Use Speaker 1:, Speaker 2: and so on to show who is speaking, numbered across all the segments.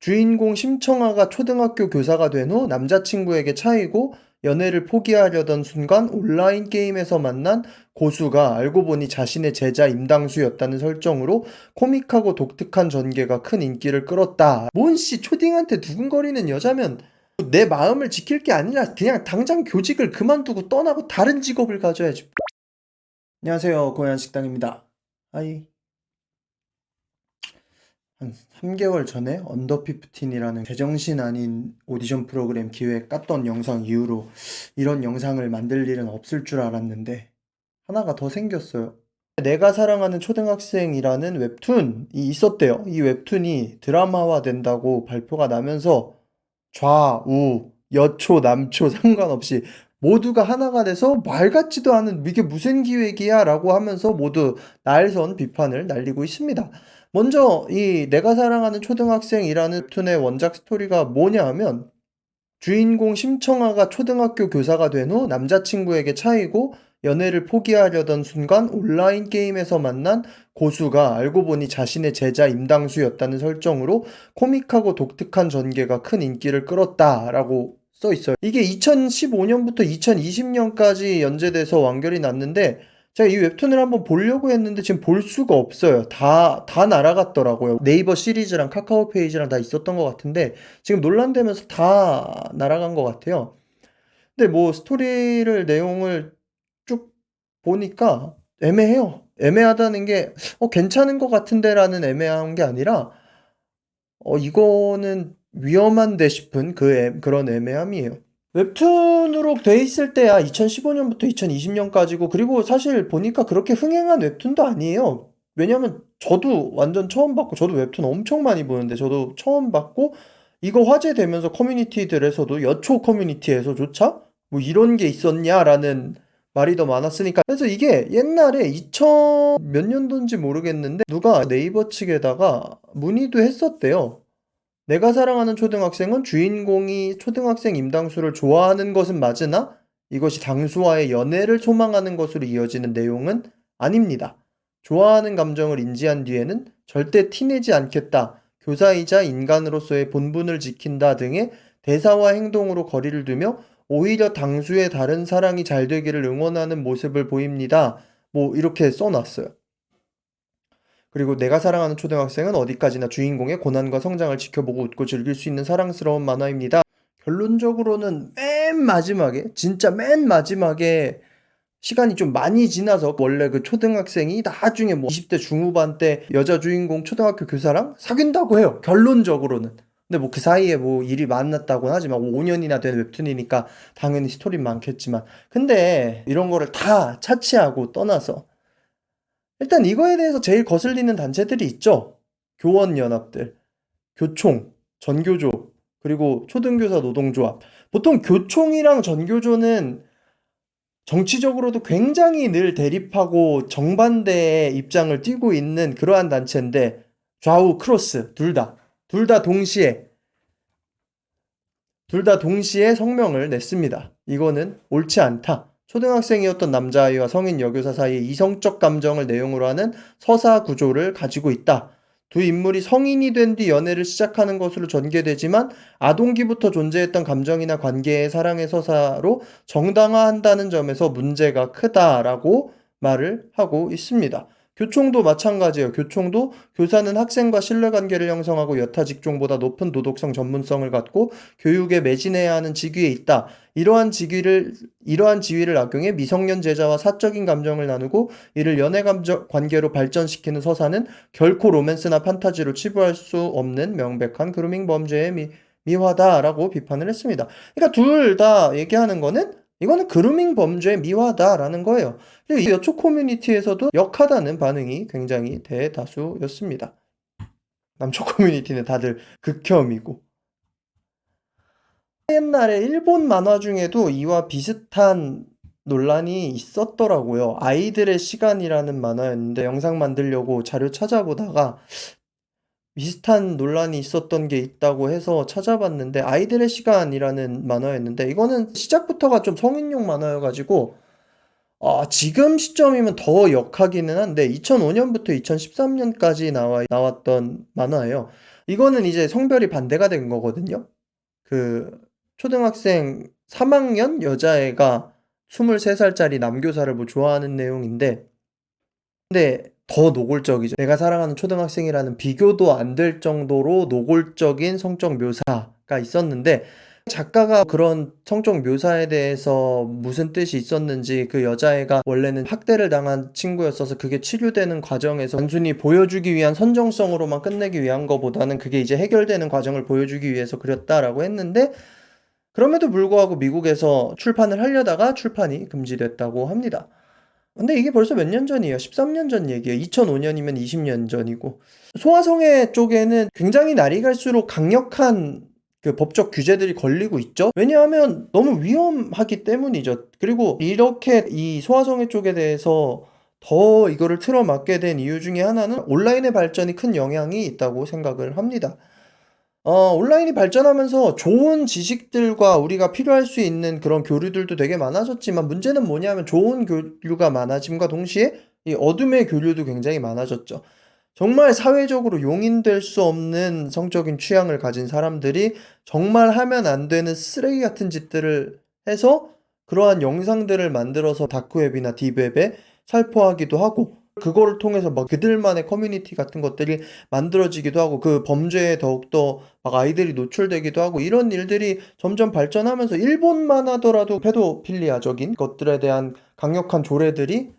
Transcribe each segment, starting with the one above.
Speaker 1: 주인공 심청아가 초등학교 교사가 된 후 남자친구에게 차이고 연애를 포기하려던 순간 온라인 게임에서 만난 고수가 알고 보니 자신의 제자 임당수였다는 설정으로 코믹하고 독특한 전개가 큰 인기를 끌었다. 몬씨 초딩한테 두근거리는 여자면 내 마음을 지킬 게 아니라 그냥 당장 교직을 그만두고 떠나고 다른 직업을 가져야지. 안녕하세요, 고양식당입니다. 하이. 한 3개월 전에 언더15이라는 제정신 아닌 오디션 프로그램 기획 깠던 영상 이후로 이런 영상을 만들 일은 없을 줄 알았는데 하나가 더 생겼어요. 내가 사랑하는 초등학생이라는 웹툰이 있었대요. 이 웹툰이 드라마화 된다고 발표가 나면서 좌우, 여초, 남초 상관없이 모두가 하나가 돼서 말 같지도 않은 이게 무슨 기획이야 라고 하면서 모두 날선 비판을 날리고 있습니다. 먼저 이 내가 사랑하는 초등학생이라는 웹툰의 원작 스토리가 뭐냐 하면 주인공 심청아가 초등학교 교사가 된 후 남자친구에게 차이고 연애를 포기하려던 순간 온라인 게임에서 만난 고수가 알고 보니 자신의 제자 임당수였다는 설정으로 코믹하고 독특한 전개가 큰 인기를 끌었다라고 써 있어요. 이게 2015년부터 2020년까지 연재돼서 완결이 났는데 제가 이 웹툰을 한번 보려고 했는데 지금 볼 수가 없어요. 다 날아갔더라고요. 네이버 시리즈랑 카카오 페이지랑 다 있었던 것 같은데 지금 논란되면서 다 날아간 것 같아요. 근데 뭐 스토리를 내용을 쭉 보니까 애매해요. 애매하다는 게 괜찮은 것 같은데라는 애매한 게 아니라 이거는 위험한데 싶은 그런 애매함이에요. 웹툰으로 돼 있을 때야 2015년부터 2020년까지고 그리고 사실 보니까 그렇게 흥행한 웹툰도 아니에요. 왜냐면 저도 완전 처음 봤고 저도 웹툰 엄청 많이 보는데 저도 처음 봤고 이거 화제되면서 커뮤니티들에서도 여초 커뮤니티에서조차 뭐 이런 게 있었냐라는 말이 더 많았으니까 그래서 이게 옛날에 2000 몇 년도인지 모르겠는데 누가 네이버 측에다가 문의도 했었대요. 내가 사랑하는 초등학생은 주인공이 초등학생 임당수를 좋아하는 것은 맞으나 이것이 당수와의 연애를 소망하는 것으로 이어지는 내용은 아닙니다. 좋아하는 감정을 인지한 뒤에는 절대 티내지 않겠다. 교사이자 인간으로서의 본분을 지킨다 등의 대사와 행동으로 거리를 두며 오히려 당수의 다른 사랑이 잘 되기를 응원하는 모습을 보입니다. 뭐 이렇게 써놨어요. 그리고 내가 사랑하는 초등학생은 어디까지나 주인공의 고난과 성장을 지켜보고 웃고 즐길 수 있는 사랑스러운 만화입니다. 결론적으로는 맨 마지막에, 진짜 맨 마지막에 시간이 좀 많이 지나서 원래 그 초등학생이 나중에 뭐 20대 중후반 때 여자 주인공 초등학교 교사랑 사귄다고 해요. 결론적으로는. 근데 뭐 그 사이에 뭐 일이 많았다고는 하지만 5년이나 된 웹툰이니까 당연히 스토리는 많겠지만. 근데 이런 거를 다 차치하고 떠나서 일단 이거에 대해서 제일 거슬리는 단체들이 있죠. 교원연합들, 교총, 전교조, 그리고 초등교사 노동조합. 보통 교총이랑 전교조는 정치적으로도 굉장히 늘 대립하고 정반대의 입장을 띠고 있는 그러한 단체인데 좌우 크로스 둘 다 동시에 성명을 냈습니다. 이거는 옳지 않다. 초등학생이었던 남자아이와 성인 여교사 사이의 이성적 감정을 내용으로 하는 서사 구조를 가지고 있다. 두 인물이 성인이 된 뒤 연애를 시작하는 것으로 전개되지만 아동기부터 존재했던 감정이나 관계의 사랑의 서사로 정당화한다는 점에서 문제가 크다라고 말을 하고 있습니다. 교총도 마찬가지예요. 교총도 교사는 학생과 신뢰관계를 형성하고 여타 직종보다 높은 도덕성 전문성을 갖고 교육에 매진해야 하는 직위에 있다. 이러한 지위를 악용해 미성년 제자와 사적인 감정을 나누고 이를 연애 관계로 발전시키는 서사는 결코 로맨스나 판타지로 치부할 수 없는 명백한 그루밍 범죄의 미화다라고 비판을 했습니다. 그러니까 둘 다 얘기하는 거는 이거는 그루밍 범죄의 미화다라는 거예요. 그리고 이 여초 커뮤니티에서도 역하다는 반응이 굉장히 대다수였습니다. 남초 커뮤니티는 다들 극혐이고. 옛날에 일본 만화 중에도 이와 비슷한 논란이 있었더라고요. 아이들의 시간이라는 만화였는데 영상 만들려고 자료 찾아보다가 비슷한 논란이 있었던 게 있다고 해서 찾아봤는데 아이들의 시간이라는 만화였는데 이거는 시작부터가 좀 성인용 만화여가지고 지금 시점이면 더 역하기는 한데 2005년부터 2013년까지 나왔던 만화예요. 이거는 이제 성별이 반대가 된 거거든요. 그 초등학생 3학년 여자애가 23살짜리 남교사를 뭐 좋아하는 내용인데, 근데 더 노골적이죠. 내가 사랑하는 초등학생이라는 비교도 안 될 정도로 노골적인 성적 묘사가 있었는데, 작가가 그런 성적 묘사에 대해서 무슨 뜻이 있었는지, 그 여자애가 원래는 학대를 당한 친구였어서 그게 치료되는 과정에서 단순히 보여주기 위한 선정성으로만 끝내기 위한 것보다는 그게 이제 해결되는 과정을 보여주기 위해서 그렸다라고 했는데, 그럼에도 불구하고 미국에서 출판을 하려다가 출판이 금지됐다고 합니다. 근데 이게 벌써 몇 년 전이에요. 13년 전 얘기예요. 2005년이면 20년 전이고. 소아성애 쪽에는 굉장히 날이 갈수록 강력한 그 법적 규제들이 걸리고 있죠. 왜냐하면 너무 위험하기 때문이죠. 그리고 이렇게 이 소아성애 쪽에 대해서 더 이거를 틀어막게 된 이유 중에 하나는 온라인의 발전이 큰 영향이 있다고 생각을 합니다. 온라인이 발전하면서 좋은 지식들과 우리가 필요할 수 있는 그런 교류들도 되게 많아졌지만, 문제는 뭐냐면 좋은 교류가 많아짐과 동시에 이 어둠의 교류도 굉장히 많아졌죠. 정말 사회적으로 용인될 수 없는 성적인 취향을 가진 사람들이 정말 하면 안 되는 쓰레기 같은 짓들을 해서 그러한 영상들을 만들어서 다크웹이나 딥웹에 살포하기도 하고, 그거를 통해서 막 그들만의 커뮤니티 같은 것들이 만들어지기도 하고, 그 범죄에 더욱더 막 아이들이 노출되기도 하고, 이런 일들이 점점 발전하면서 일본만 하더라도 페도필리아적인 것들에 대한 강력한 조례들이,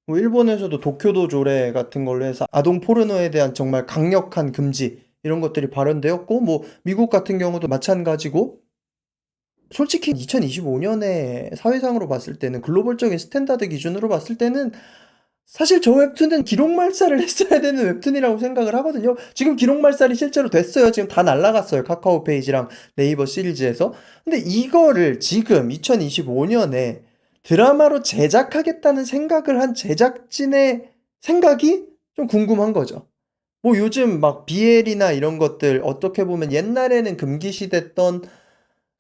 Speaker 1: 뭐 일본에서도 도쿄도 조례 같은 걸로 해서 아동 포르노에 대한 정말 강력한 금지 이런 것들이 발현되었고, 뭐 미국 같은 경우도 마찬가지고. 솔직히 2025년에 사회상으로 봤을 때는, 글로벌적인 스탠다드 기준으로 봤을 때는 사실 저 웹툰은 기록 말살을 했어야 되는 웹툰이라고 생각을 하거든요. 지금 기록 말살이 실제로 됐어요. 지금 다 날라갔어요. 카카오 페이지랑 네이버 시리즈에서. 근데 이거를 지금 2025년에 드라마로 제작하겠다는 생각을 한 제작진의 생각이 좀 궁금한 거죠. 뭐 요즘 막 BL이나 이런 것들, 어떻게 보면 옛날에는 금기시됐던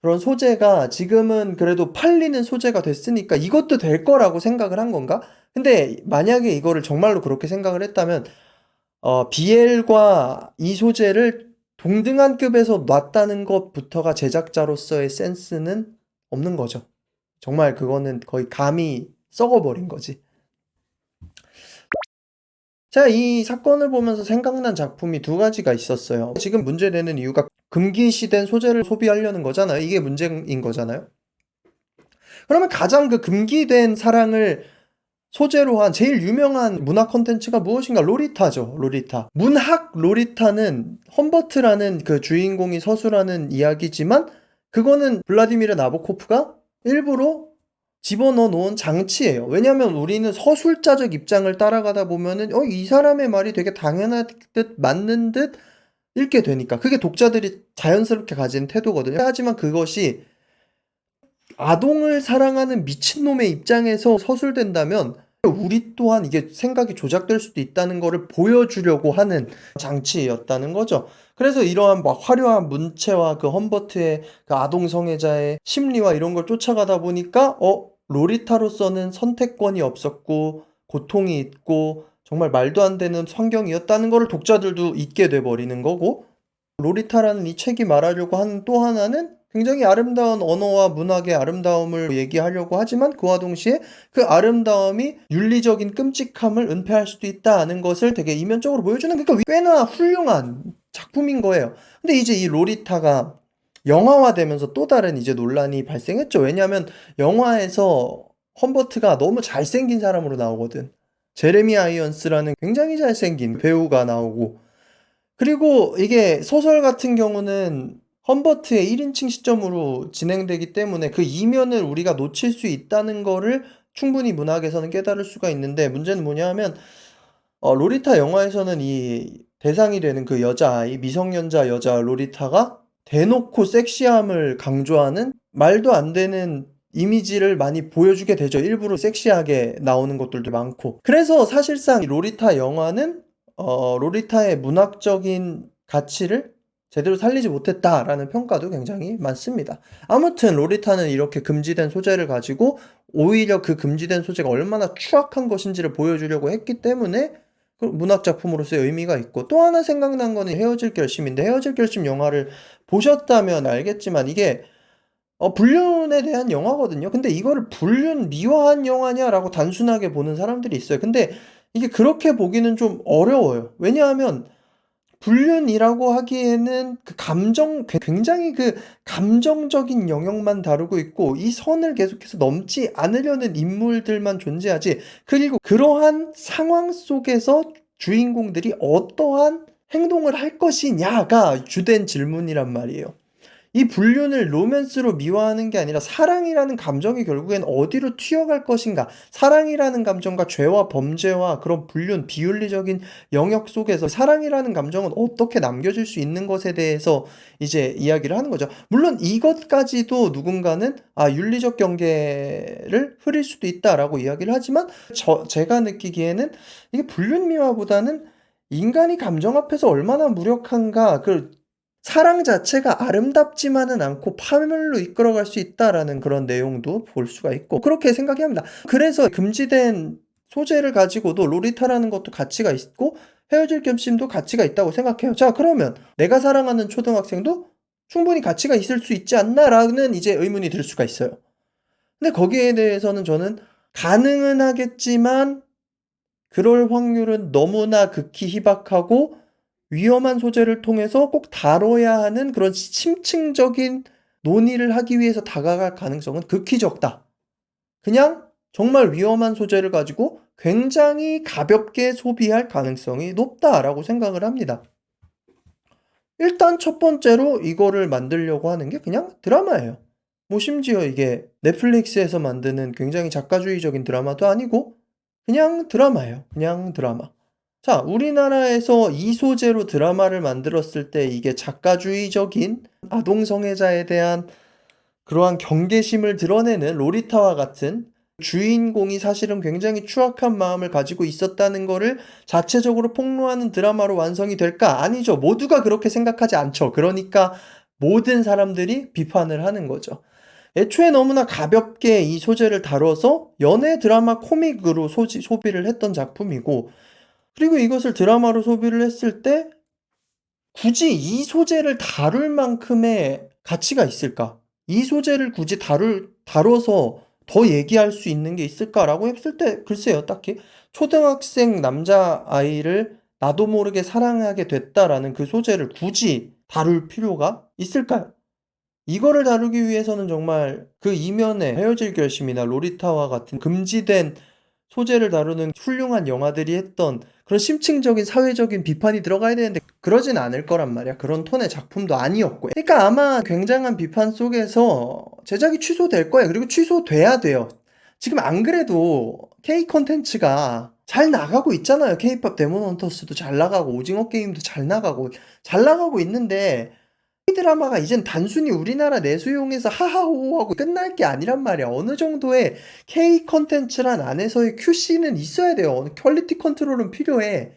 Speaker 1: 그런 소재가 지금은 그래도 팔리는 소재가 됐으니까 이것도 될 거라고 생각을 한 건가? 근데 만약에 이거를 정말로 그렇게 생각을 했다면, BL과 이 소재를 동등한 급에서 놨다는 것부터가 제작자로서의 센스는 없는 거죠. 정말 그거는 거의 감이 썩어버린 거지. 제가 이 사건을 보면서 생각난 작품이 두 가지가 있었어요. 지금 문제되는 이유가 금기시된 소재를 소비하려는 거잖아요. 이게 문제인 거잖아요. 그러면 가장 그 금기된 사랑을 소재로 한 제일 유명한 문화 콘텐츠가 무엇인가? 로리타죠. 로리타. 문학 로리타는 험버트라는 그 주인공이 서술하는 이야기지만, 그거는 블라디미르 나보코프가 일부러 집어넣어 놓은 장치예요. 왜냐면 우리는 서술자적 입장을 따라가다 보면은 이 사람의 말이 되게 당연한 듯 맞는 듯 읽게 되니까, 그게 독자들이 자연스럽게 가진 태도거든요. 하지만 그것이 아동을 사랑하는 미친놈의 입장에서 서술된다면 우리 또한 이게 생각이 조작될 수도 있다는 거를 보여주려고 하는 장치였다는 거죠. 그래서 이러한 막 화려한 문체와 그 험버트의 그 아동 성애자의 심리와 이런 걸 쫓아가다 보니까 로리타로서는 선택권이 없었고 고통이 있고 정말 말도 안 되는 환경이었다는 거를 독자들도 잊게 돼버리는 거고, 로리타라는 이 책이 말하려고 하는 또 하나는 굉장히 아름다운 언어와 문학의 아름다움을 얘기하려고 하지만, 그와 동시에 그 아름다움이 윤리적인 끔찍함을 은폐할 수도 있다는 것을 되게 이면적으로 보여주는, 그러니까 꽤나 훌륭한 작품인 거예요. 근데 이제 이 로리타가 영화화되면서 또 다른 이제 논란이 발생했죠. 왜냐하면 영화에서 험버트가 너무 잘생긴 사람으로 나오거든. 제레미 아이언스라는 굉장히 잘생긴 배우가 나오고, 그리고 이게 소설 같은 경우는 험버트의 1인칭 시점으로 진행되기 때문에 그 이면을 우리가 놓칠 수 있다는 거를 충분히 문학에서는 깨달을 수가 있는데, 문제는 뭐냐 하면 로리타 영화에서는 이 대상이 되는 그 여자아이, 미성년자 여자 로리타가 대놓고 섹시함을 강조하는 말도 안 되는 이미지를 많이 보여주게 되죠. 일부러 섹시하게 나오는 것들도 많고. 그래서 사실상 이 로리타 영화는 로리타의 문학적인 가치를 제대로 살리지 못했다라는 평가도 굉장히 많습니다. 아무튼 로리타는 이렇게 금지된 소재를 가지고 오히려 그 금지된 소재가 얼마나 추악한 것인지를 보여주려고 했기 때문에 그 문학 작품으로서의 의미가 있고, 또 하나 생각난 거는 헤어질 결심인데, 헤어질 결심 영화를 보셨다면 알겠지만 이게 불륜에 대한 영화거든요. 근데 이거를 불륜 미화한 영화냐라고 단순하게 보는 사람들이 있어요. 근데 이게 그렇게 보기는 좀 어려워요. 왜냐하면 불륜이라고 하기에는 그 굉장히 그 감정적인 영역만 다루고 있고, 이 선을 계속해서 넘지 않으려는 인물들만 존재하지, 그리고 그러한 상황 속에서 주인공들이 어떠한 행동을 할 것이냐가 주된 질문이란 말이에요. 이 불륜을 로맨스로 미화하는 게 아니라 사랑이라는 감정이 결국엔 어디로 튀어갈 것인가, 사랑이라는 감정과 죄와 범죄와 그런 불륜, 비윤리적인 영역 속에서 사랑이라는 감정은 어떻게 남겨질 수 있는 것에 대해서 이제 이야기를 하는 거죠. 물론 이것까지도 누군가는 윤리적 경계를 흐릴 수도 있다라고 이야기를 하지만, 제가 느끼기에는 이게 불륜 미화보다는 인간이 감정 앞에서 얼마나 무력한가, 사랑 자체가 아름답지만은 않고 파멸로 이끌어갈 수 있다라는 그런 내용도 볼 수가 있고, 그렇게 생각이 합니다. 그래서 금지된 소재를 가지고도 로리타라는 것도 가치가 있고, 헤어질 결심도 가치가 있다고 생각해요. 자, 그러면 내가 사랑하는 초등학생도 충분히 가치가 있을 수 있지 않나라는 이제 의문이 들 수가 있어요. 근데 거기에 대해서는 저는 가능은 하겠지만 그럴 확률은 너무나 극히 희박하고, 위험한 소재를 통해서 꼭 다뤄야 하는 그런 심층적인 논의를 하기 위해서 다가갈 가능성은 극히 적다. 그냥 정말 위험한 소재를 가지고 굉장히 가볍게 소비할 가능성이 높다라고 생각을 합니다. 일단 첫 번째로 이거를 만들려고 하는 게 그냥 드라마예요. 뭐 심지어 이게 넷플릭스에서 만드는 굉장히 작가주의적인 드라마도 아니고 그냥 드라마예요. 그냥 드라마. 자, 우리나라에서 이 소재로 드라마를 만들었을 때 이게 작가주의적인 아동 성애자에 대한 그러한 경계심을 드러내는 로리타와 같은, 주인공이 사실은 굉장히 추악한 마음을 가지고 있었다는 거를 자체적으로 폭로하는 드라마로 완성이 될까? 아니죠. 모두가 그렇게 생각하지 않죠. 그러니까 모든 사람들이 비판을 하는 거죠. 애초에 너무나 가볍게 이 소재를 다뤄서 연애 드라마 코믹으로 소비를 했던 작품이고, 그리고 이것을 드라마로 소비를 했을 때 굳이 이 소재를 다룰 만큼의 가치가 있을까? 이 소재를 굳이 다뤄서 더 얘기할 수 있는 게 있을까라고 했을 때 글쎄요, 딱히 초등학생 남자아이를 나도 모르게 사랑하게 됐다라는 그 소재를 굳이 다룰 필요가 있을까요? 이거를 다루기 위해서는 정말 그 이면에 헤어질 결심이나 로리타와 같은 금지된 소재를 다루는 훌륭한 영화들이 했던 그런 심층적인 사회적인 비판이 들어가야 되는데 그러진 않을 거란 말이야. 그런 톤의 작품도 아니었고. 그러니까 아마 굉장한 비판 속에서 제작이 취소될 거예요. 그리고 취소돼야 돼요. 지금 안 그래도 K 콘텐츠가 잘 나가고 있잖아요. K-팝 데몬 헌터스도 잘 나가고 오징어 게임도 잘 나가고 있는데, 이 드라마가 이젠 단순히 우리나라 내수용에서 하하호호하고 끝날 게 아니란 말이야. 어느 정도의 K 컨텐츠란 안에서의 QC는 있어야 돼요. 퀄리티 컨트롤은 필요해.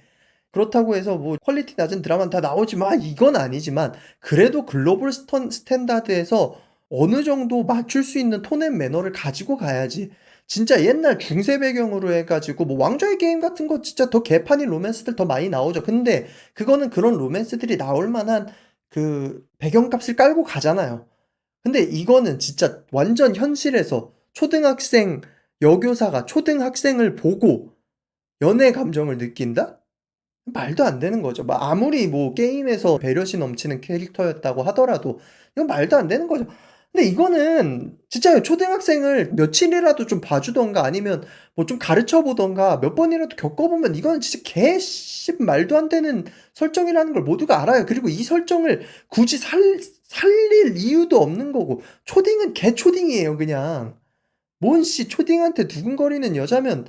Speaker 1: 그렇다고 해서 뭐 퀄리티 낮은 드라마는 다 나오지만 이건 아니지만, 그래도 글로벌 스탠다드에서 어느 정도 맞출 수 있는 톤 앤 매너를 가지고 가야지. 진짜 옛날 중세 배경으로 해가지고 뭐 왕좌의 게임 같은 거 진짜 더 개판인 로맨스들 더 많이 나오죠. 근데 그거는 그런 로맨스들이 나올 만한 그 배경값을 깔고 가잖아요. 근데 이거는 진짜 완전 현실에서 초등학생 여교사가 초등학생을 보고 연애 감정을 느낀다? 말도 안 되는 거죠. 아무리 뭐 게임에서 배려심 넘치는 캐릭터였다고 하더라도 이건 말도 안 되는 거죠. 근데 이거는 진짜 초등학생을 며칠이라도 좀 봐주던가 아니면 뭐 좀 가르쳐 보던가 몇 번이라도 겪어보면 이거는 진짜 말도 안 되는 설정이라는 걸 모두가 알아요. 그리고 이 설정을 굳이 살릴 이유도 없는 거고, 초딩은 초딩이에요, 그냥. 초딩한테 두근거리는 여자면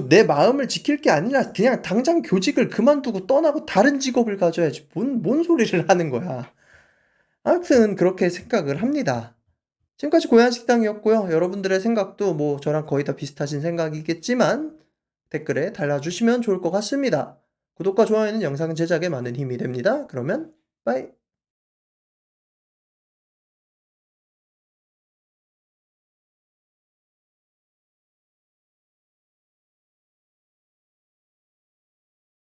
Speaker 1: 내 마음을 지킬 게 아니라 그냥 당장 교직을 그만두고 떠나고 다른 직업을 가져야지. 뭔 소리를 하는 거야. 아무튼 그렇게 생각을 합니다. 지금까지 고양식당이었고요. 여러분들의 생각도 뭐 저랑 거의 다 비슷하신 생각이겠지만 댓글에 달아주시면 좋을 것 같습니다. 구독과 좋아요는 영상 제작에 많은 힘이 됩니다. 그러면 빠이.